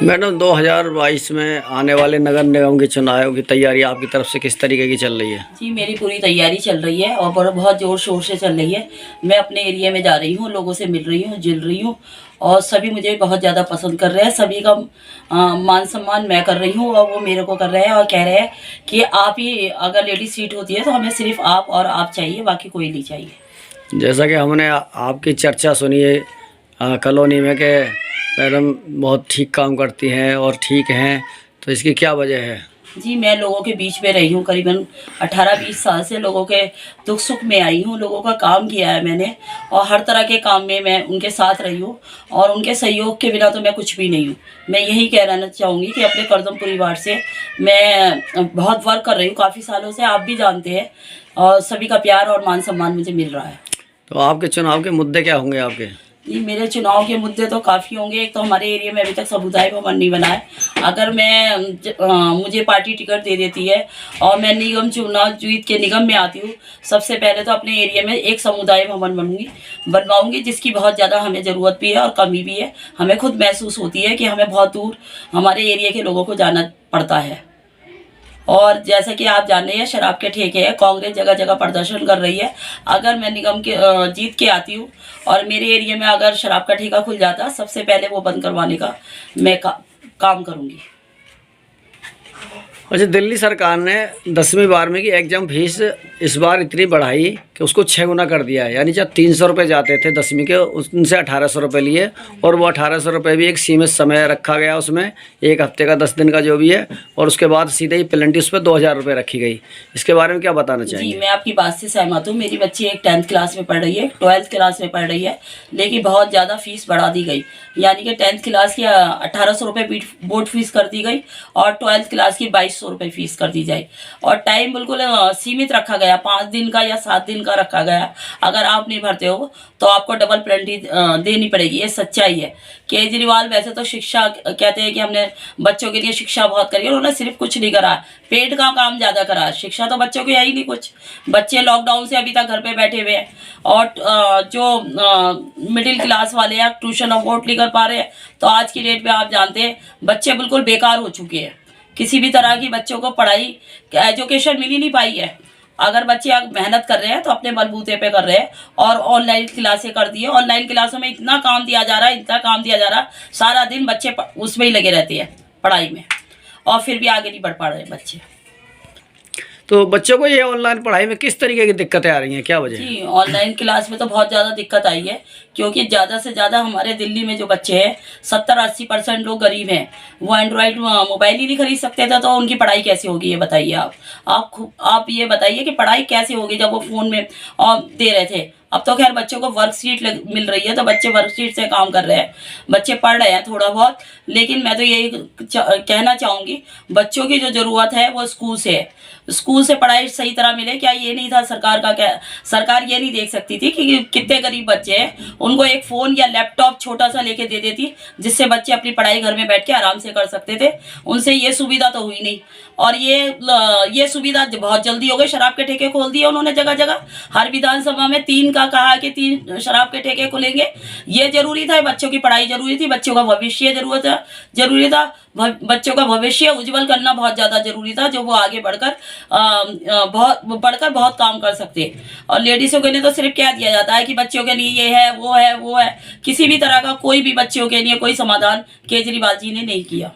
Madam 2022 में आने वाले नगर निगम के चुनाव की तैयारी आपकी तरफ से किस तरीके की चल रही है? जी, मेरी पूरी तैयारी चल रही है और बहुत ज़ोर शोर से चल रही है। मैं अपने एरिया में जा रही हूँ, लोगों से मिल रही हूँ, जुल रही हूँ और सभी मुझे बहुत ज़्यादा पसंद कर रहे हैं। सभी का मान सम्मान मैं कर रही हूँ और वो मेरे को कर रहे हैं और कह रहे हैं कि आप ही अगर लेडीज सीट होती है तो हमें सिर्फ आप और आप चाहिए, बाकी कोई नहीं चाहिए। जैसा कि हमने आपकी चर्चा सुनी है कॉलोनी में कि मैडम बहुत ठीक काम करती हैं और ठीक हैं, तो इसकी क्या वजह है? जी, मैं लोगों के बीच में रही हूँ, करीबन 18-20 साल से लोगों के दुख सुख में आई हूँ, लोगों का काम किया है मैंने और हर तरह के काम में मैं उनके साथ रही हूँ और उनके सहयोग के बिना तो मैं कुछ भी नहीं हूँ। मैं यही कहना चाहूँगी कि अपने करदम परिवार से मैं बहुत वर्क कर रही हूँ काफ़ी सालों से, आप भी जानते हैं, और सभी का प्यार और मान सम्मान मुझे मिल रहा है। तो आपके चुनाव के मुद्दे क्या होंगे आपके? जी, मेरे चुनाव के मुद्दे तो काफ़ी होंगे। एक तो हमारे एरिया में अभी तक समुदाय भवन नहीं बना है। अगर मुझे पार्टी टिकट दे देती है और मैं निगम चुनाव जीत के निगम में आती हूँ, सबसे पहले तो अपने एरिया में एक समुदाय भवन बनवाऊंगी, जिसकी बहुत ज़्यादा हमें ज़रूरत भी है और कमी भी है। हमें खुद महसूस होती है कि हमें बहुत दूर हमारे एरिया के लोगों को जाना पड़ता है। और जैसे कि आप जान रहे हैं, शराब के ठेके है, कांग्रेस जगह जगह प्रदर्शन कर रही है। अगर मैं निगम के जीत के आती हूँ और मेरे एरिया में अगर शराब का ठेका खुल जाता, सबसे पहले वो बंद करवाने का मैं काम करूँगी। अच्छा, दिल्ली सरकार ने 10वीं 12वीं की एग्ज़ाम फीस इस बार इतनी बढ़ाई कि उसको 6 गुना कर दिया है। यानी जब 300 रुपये जाते थे 10वीं के, उनसे 1800 रुपये लिए और वो 1800 रुपये भी एक सीमित समय रखा गया उसमें, 1 हफ्ते का 10 दिन का जो भी है, और उसके बाद सीधे ही पेनल्टी उस पर 2000 रुपये रखी गई। इसके बारे में क्या बताना चाहेंगे? जी, मैं आपकी बात से सहमत हूँ। मेरी बच्ची एक 10th क्लास में पढ़ रही है, 12th क्लास में पढ़ रही है, लेकिन बहुत ज़्यादा फीस बढ़ा दी गई। यानी कि 10th क्लास की 1800 रुपये बोर्ड फीस कर दी गई और 12th क्लास की 2200 रुपये फीस कर दी जाए। और टाइम बिल्कुल सीमित रखा गया, 5 दिन का या 7 दिन का रखा गया। अगर आप नहीं भरते हो तो आपको डबल पेनल्टी देनी पड़ेगी। ये सच्चाई है। केजरीवाल वैसे तो शिक्षा कहते हैं कि हमने बच्चों के लिए शिक्षा बहुत करी है, उन्होंने सिर्फ कुछ नहीं करा, पेट का काम ज़्यादा करा। शिक्षा तो बच्चों की है ही नहीं कुछ। बच्चे लॉकडाउन से अभी तक घर पे बैठे हुए हैं और जो मिडिल क्लास वाले हैं ट्यूशन अफोर्ड नहीं कर पा रहे हैं, तो आज की डेट में आप जानते हैं बच्चे बिल्कुल बेकार हो चुके हैं। किसी भी तरह की बच्चों को पढ़ाई एजुकेशन मिल ही नहीं पाई है। अगर बच्चे मेहनत कर रहे हैं तो अपने बलबूते पे कर रहे हैं और ऑनलाइन क्लासें कर दी है। ऑनलाइन क्लासों में इतना काम दिया जा रहा है, इतना काम दिया जा रहा है, सारा दिन बच्चे उसमें ही लगे रहते हैं, पढ़ाई में, और फिर भी आगे नहीं बढ़ पा रहे बच्चे। तो बच्चों को ये ऑनलाइन पढ़ाई में किस तरीके की दिक्कतें आ रही हैं, क्या वजह है? जी, ऑनलाइन क्लास में तो बहुत ज़्यादा दिक्कत आई है, क्योंकि ज़्यादा से ज़्यादा हमारे दिल्ली में जो बच्चे हैं 70-80% लोग गरीब हैं। वो एंड्रॉयड मोबाइल ही नहीं खरीद सकते थे, तो उनकी पढ़ाई कैसे होगी ये बताइए आप ये बताइए कि पढ़ाई कैसे होगी जब वो फ़ोन में दे रहे थे। अब तो खैर बच्चों को वर्कशीट मिल रही है, तो बच्चे वर्कशीट से काम कर रहे हैं, बच्चे पढ़ रहे हैं थोड़ा बहुत। लेकिन मैं तो यही कहना चाहूँगी, बच्चों की जो ज़रूरत है वो स्कूल से है। स्कूल से पढ़ाई सही तरह मिले। क्या ये नहीं था सरकार का, क्या सरकार ये नहीं देख सकती थी कि कितने गरीब बच्चे हैं, उनको एक फ़ोन या लैपटॉप छोटा सा लेके दे देती, जिससे बच्चे अपनी पढ़ाई घर में बैठ के आराम से कर सकते थे। उनसे ये सुविधा तो हुई नहीं, और ये सुविधा बहुत जल्दी हो गई। शराब के ठेके खोल दिए उन्होंने जगह जगह। हर विधानसभा में 3 का कहा कि 3 शराब के ठेके खुलेंगे। ये जरूरी था, बच्चों की पढ़ाई जरूरी थी, बच्चों का भविष्य जरूरी था, बच्चों का भविष्य उज्जवल करना बहुत ज़्यादा जरूरी था, जो वो आगे बढ़कर बहुत काम कर सकते। और लेडीज़ों के लिए तो सिर्फ क्या दिया जाता है कि बच्चों के लिए ये है वो है वो है, किसी भी तरह का कोई भी बच्चों के लिए कोई समाधान केजरीवाल जी ने नहीं किया।